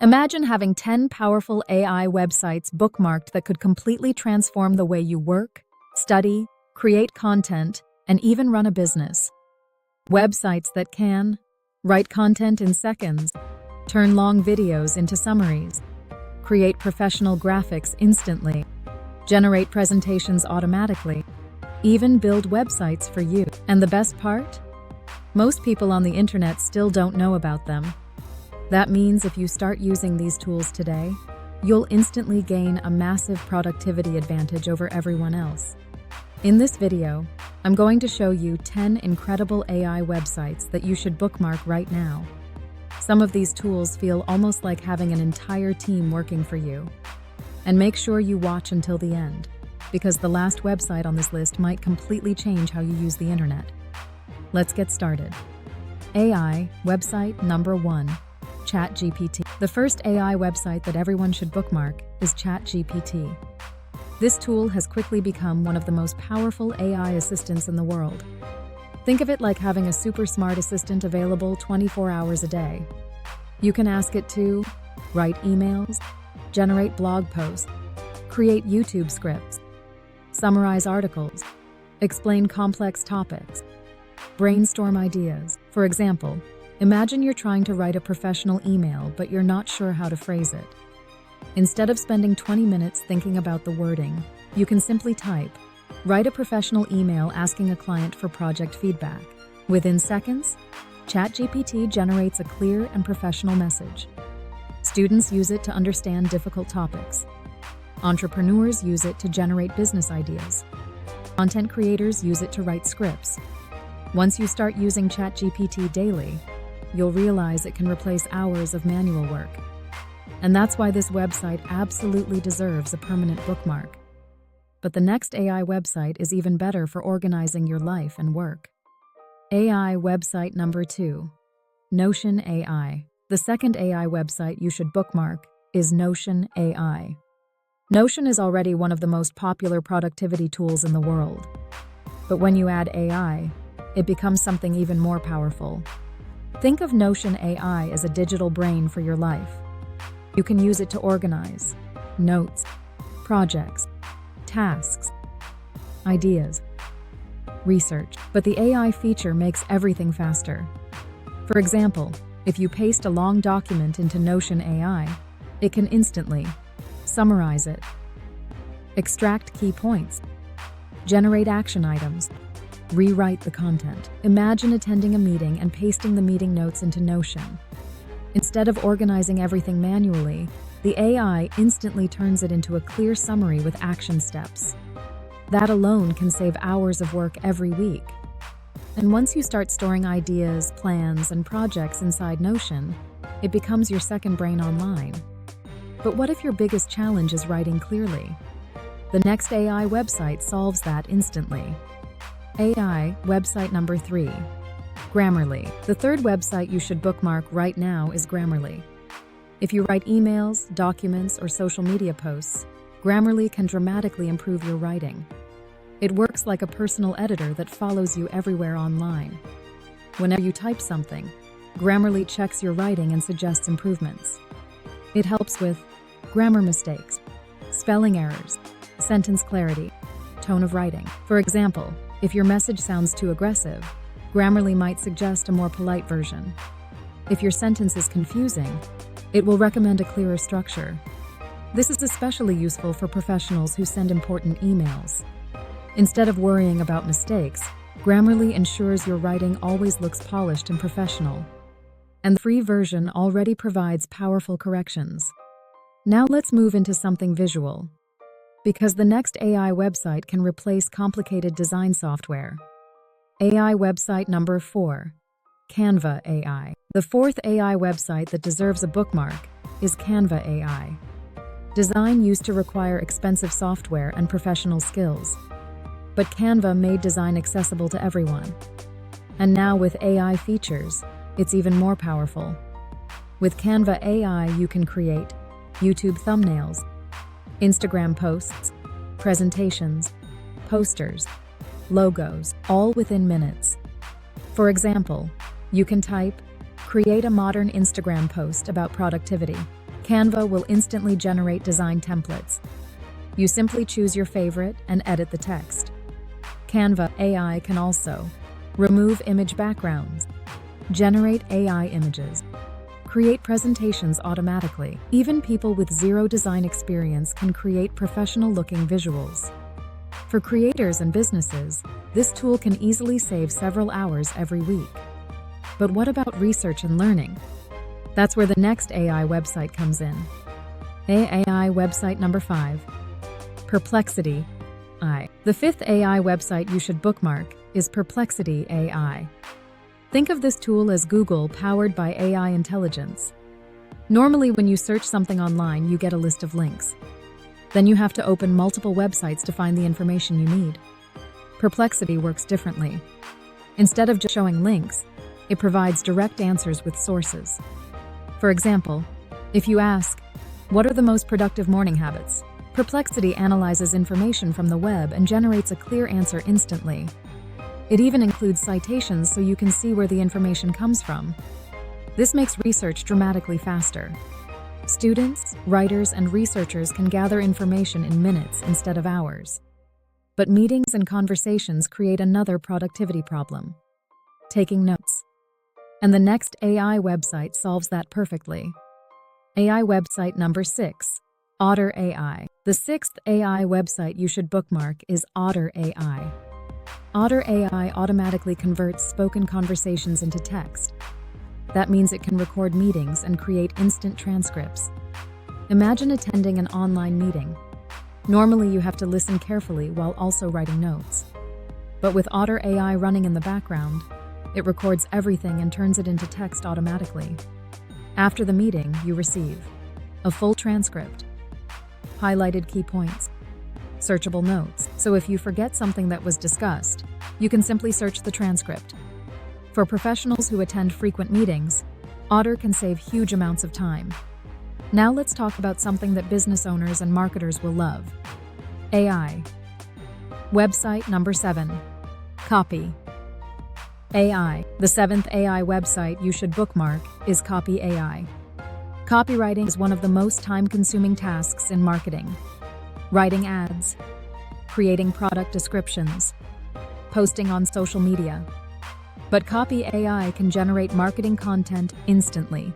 Imagine having 10 powerful AI websites bookmarked that could completely transform the way you work, study, create content, and even run a business. Websites that can write content in seconds, turn long videos into summaries, create professional graphics instantly, generate presentations automatically, even build websites for you. And the best part? Most people on the internet still don't know about them. That means if you start using these tools today, you'll instantly gain a massive productivity advantage over everyone else. In this video, I'm going to show you 10 incredible AI websites that you should bookmark right now. Some of these tools feel almost like having an entire team working for you. And make sure you watch until the end, because the last website on this list might completely change how you use the internet. Let's get started. AI website number 1. ChatGPT. The first AI website that everyone should bookmark is ChatGPT. This tool has quickly become one of the most powerful AI assistants in the world. Think of it like having a super smart assistant available 24 hours a day. You can ask it to write emails, generate blog posts, create YouTube scripts, summarize articles, explain complex topics, brainstorm ideas. For example, imagine you're trying to write a professional email, but you're not sure how to phrase it. Instead of spending 20 minutes thinking about the wording, you can simply type, write a professional email asking a client for project feedback. Within seconds, ChatGPT generates a clear and professional message. Students use it to understand difficult topics. Entrepreneurs use it to generate business ideas. Content creators use it to write scripts. Once you start using ChatGPT daily, you'll realize it can replace hours of manual work. And that's why this website absolutely deserves a permanent bookmark. But the next AI website is even better for organizing your life and work. AI website number 2. Notion AI. The second AI website you should bookmark is Notion AI. Notion is already one of the most popular productivity tools in the world. But when you add AI, it becomes something even more powerful. Think of Notion AI as a digital brain for your life. You can use it to organize notes, projects, tasks, ideas, research. But the AI feature makes everything faster. For example, if you paste a long document into Notion AI, it can instantly summarize it, extract key points, generate action items, rewrite the content. Imagine attending a meeting and pasting the meeting notes into Notion. Instead of organizing everything manually, the AI instantly turns it into a clear summary with action steps. That alone can save hours of work every week. And once you start storing ideas, plans, and projects inside Notion, it becomes your second brain online. But what if your biggest challenge is writing clearly? The next AI website solves that instantly. AI website number 3. Grammarly. The third website you should bookmark right now is Grammarly. If you write emails, documents, or social media posts, Grammarly can dramatically improve your writing. It works like a personal editor that follows you everywhere online. Whenever you type something, Grammarly checks your writing and suggests improvements. It helps with grammar mistakes, spelling errors, sentence clarity, tone of writing. For example, if your message sounds too aggressive, Grammarly might suggest a more polite version. If your sentence is confusing, it will recommend a clearer structure. This is especially useful for professionals who send important emails. Instead of worrying about mistakes, Grammarly ensures your writing always looks polished and professional. And the free version already provides powerful corrections. Now let's move into something visual, because the next AI website can replace complicated design software. AI website number 4. Canva AI. The fourth AI website that deserves a bookmark is Canva AI. Design used to require expensive software and professional skills. But Canva made design accessible to everyone. And now with AI features, it's even more powerful. With Canva AI, you can create YouTube thumbnails, Instagram posts, presentations, posters, logos, all within minutes. For example, you can type, create a modern Instagram post about productivity, Canva will instantly generate design templates. You simply choose your favorite and edit the text. Canva AI can also remove image backgrounds, generate AI images, create presentations automatically. Even people with zero design experience can create professional-looking visuals. For creators and businesses, this tool can easily save several hours every week. But what about research and learning? That's where the next AI website comes in. AI website number 5. Perplexity AI. The fifth AI website you should bookmark is Perplexity AI. Think of this tool as Google powered by AI intelligence. Normally, when you search something online, you get a list of links. Then you have to open multiple websites to find the information you need. Perplexity works differently. Instead of just showing links, it provides direct answers with sources. For example, if you ask, "What are the most productive morning habits?" Perplexity analyzes information from the web and generates a clear answer instantly. It even includes citations so you can see where the information comes from. This makes research dramatically faster. Students, writers, and researchers can gather information in minutes instead of hours. But meetings and conversations create another productivity problem: taking notes. And the next AI website solves that perfectly. AI website number 6. Otter AI. The sixth AI website you should bookmark is Otter AI. Otter AI automatically converts spoken conversations into text. That means it can record meetings and create instant transcripts. Imagine attending an online meeting. Normally, you have to listen carefully while also writing notes. But with Otter AI running in the background, it records everything and turns it into text automatically. After the meeting, you receive a full transcript, highlighted key points, searchable notes. So if you forget something that was discussed, you can simply search the transcript. For professionals who attend frequent meetings, Otter can save huge amounts of time. Now let's talk about something that business owners and marketers will love: AI. Website number 7. Copy AI. The seventh AI website you should bookmark is Copy AI. Copywriting is one of the most time-consuming tasks in marketing. Writing ads, creating product descriptions, posting on social media. But Copy AI can generate marketing content instantly.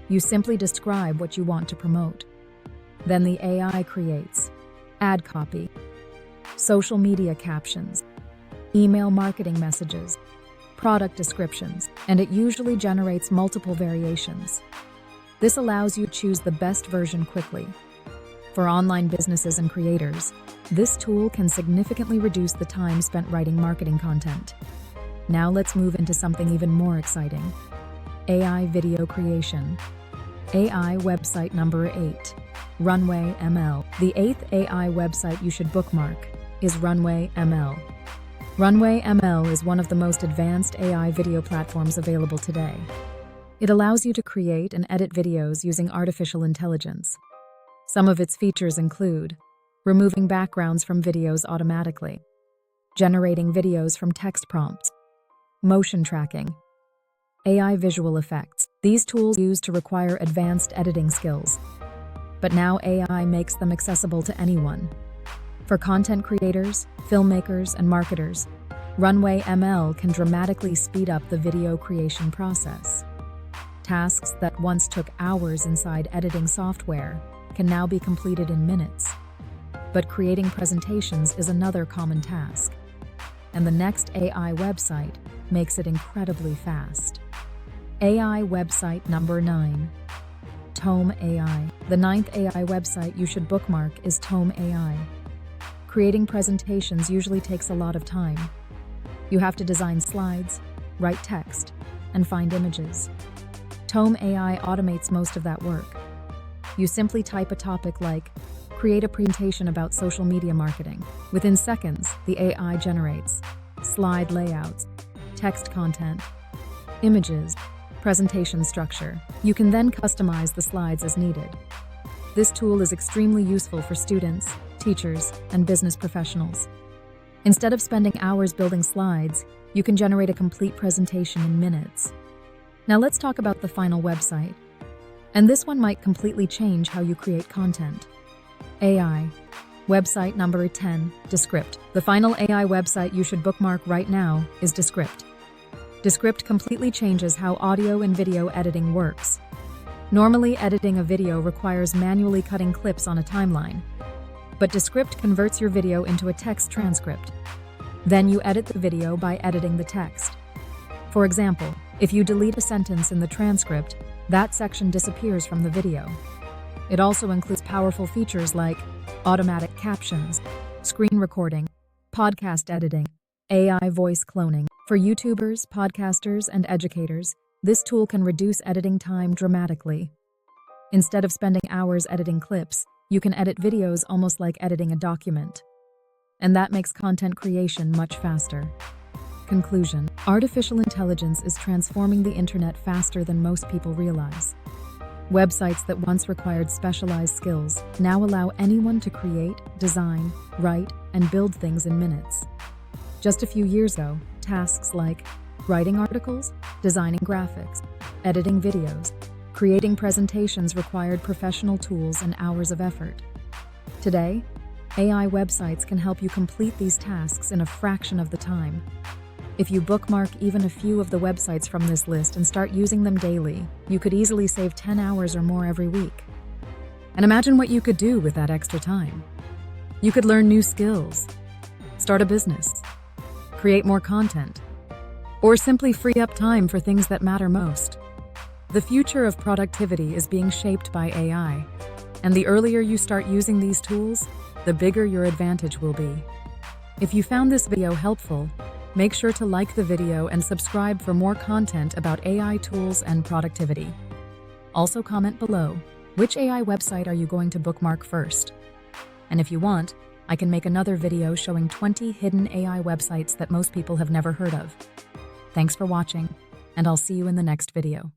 You simply describe what you want to promote. Then the AI creates ad copy, social media captions, email marketing messages, product descriptions, and it usually generates multiple variations. This allows you to choose the best version quickly. For online businesses and creators, this tool can significantly reduce the time spent writing marketing content. Now let's move into something even more exciting: AI video creation. AI website number 8. Runway ML. The 8th AI website you should bookmark is Runway ML. Runway ML is one of the most advanced AI video platforms available today. It allows you to create and edit videos using artificial intelligence. Some of its features include removing backgrounds from videos automatically, generating videos from text prompts, motion tracking, AI visual effects. These tools used to require advanced editing skills, but now AI makes them accessible to anyone. For content creators, filmmakers, and marketers, Runway ML can dramatically speed up the video creation process. Tasks that once took hours inside editing software can now be completed in minutes. But creating presentations is another common task, and the next AI website makes it incredibly fast. AI website number 9. Tome AI. The 9th AI website you should bookmark is Tome AI. Creating presentations usually takes a lot of time. You have to design slides, write text, and find images. Tome AI automates most of that work. You simply type a topic like, "Create a presentation about social media marketing." Within seconds, the AI generates slide layouts, text content, images, presentation structure. You can then customize the slides as needed. This tool is extremely useful for students, teachers, and business professionals. Instead of spending hours building slides, you can generate a complete presentation in minutes. Now let's talk about the final website. And this one might completely change how you create content. AI. Website number 10, Descript. The final AI website you should bookmark right now is Descript. Descript completely changes how audio and video editing works. Normally, editing a video requires manually cutting clips on a timeline, but Descript converts your video into a text transcript. Then you edit the video by editing the text. For example, if you delete a sentence in the transcript, that section disappears from the video. It also includes powerful features like automatic captions, screen recording, podcast editing, AI voice cloning. For YouTubers, podcasters, and educators, this tool can reduce editing time dramatically. Instead of spending hours editing clips, you can edit videos almost like editing a document. And that makes content creation much faster. Conclusion: artificial intelligence is transforming the internet faster than most people realize. Websites that once required specialized skills now allow anyone to create, design, write, and build things in minutes. Just a few years ago, tasks like writing articles, designing graphics, editing videos, creating presentations required professional tools and hours of effort. Today, AI websites can help you complete these tasks in a fraction of the time. If you bookmark even a few of the websites from this list and start using them daily, you could easily save 10 hours or more every week. And imagine what you could do with that extra time. You could learn new skills, start a business, create more content, or simply free up time for things that matter most. The future of productivity is being shaped by AI, and the earlier you start using these tools, the bigger your advantage will be. If you found this video helpful, make sure to like the video and subscribe for more content about AI tools and productivity. Also comment below, which AI website are you going to bookmark first? And if you want, I can make another video showing 20 hidden AI websites that most people have never heard of. Thanks for watching, and I'll see you in the next video.